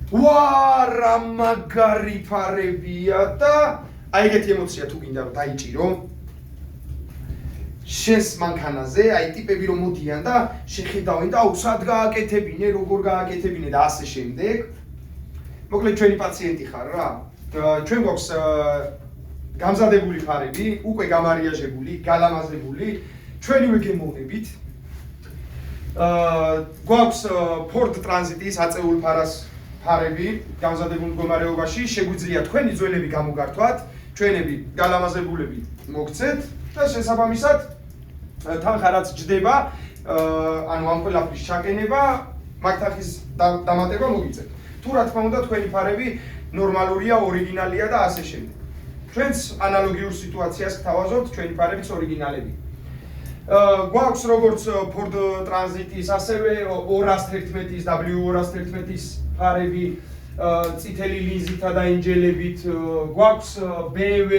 ვა რა მაგარი ფარებია და აი ეგეთი ემოცია თუ გინდა რომ დაიჭირო შენს მანქანაზე, აი ტიპები რომ მოდიან და შეხედავენ და აუ სად გააკეთებინე, როგორ გააკეთებინე და ასე შემდეგ. მოკლედ ჩვენი პაციენტი ხარ რა. ჩვენ გვაქვს გამზადებული ფარები, უკვე გამარიაჟებული, გალამაზებული, ჩვენივე გემოვნებით. გვაქვს Ford Transit-ის აწეულ ფარები, გამზადებულ მდგომარეობაში, შეგვიძლია თქვენი ძველები გამოგართვათ, ჩვენები გალამაზებულები მოგცეთ და შესაბამისად თანხა რაც ჯდება, ანუ ამ ყველაფრის ჩაკენება, მაგ-თანხის დამატება მოგიწევთ. თუ რა თქმა უნდა თქვენი ფარები ნორმალურია, ორიგინალია და ასე შემდეგ. ჩვენც ანალოგიურ სიტუაციას გთავაზობთ, ჩვენი ფარებიც ორიგინალები. გვაქვს როგორც Ford Transit-ის, ასევე 211-ის, W211-ის ფარები, წითელი ლინზითა და ენჯელებით, გვაქვს BMW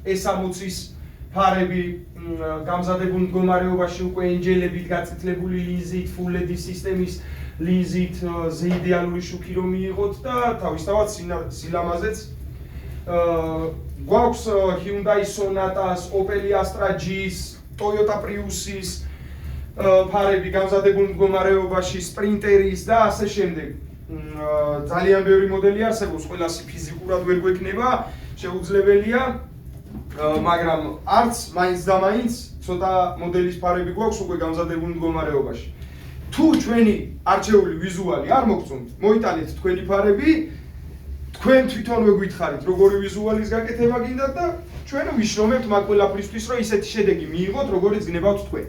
S60-ის ფარები, გამზადებულ მდგომარეობაში უკვე ენჯელებით, გაწითლებული ლინზით, full LED სისტემის ლინზით, იდეალური შუქი რომ მიიღოთ და თავისთავად სილამაზეც. გვაქვს Hyundai Sonata-ს, Opel Astra G-ს, Toyota Prius-ის ფარები გამზადებულ მდგომარეობაში, Sprinter-ის და ასე შემდეგ. ძალიან ბევრი მოდელი არსებობს, ყველასი ფიზიკურად ვერ გვექნება, შეუძლებელია, მაგრამ არც მაინც და მაინც ცოტა მოდელის ფარები გვაქვს უკვე გამზადებულ მდგომარეობაში. თუ ჩვენი არჩეული ვიზუალი არ მოგწონთ, მოიტანეთ თქვენი ფარები, თქვენ თვითონვე გითხარით, როგორი ვიზუალის გაკეთება გინდათ და ჩვენ ვიშრომებთ მაგ ყველაფრისთვის, რომ ისეთი შედეგი მიიღოთ, როგორიც გნებავთ თქვენ.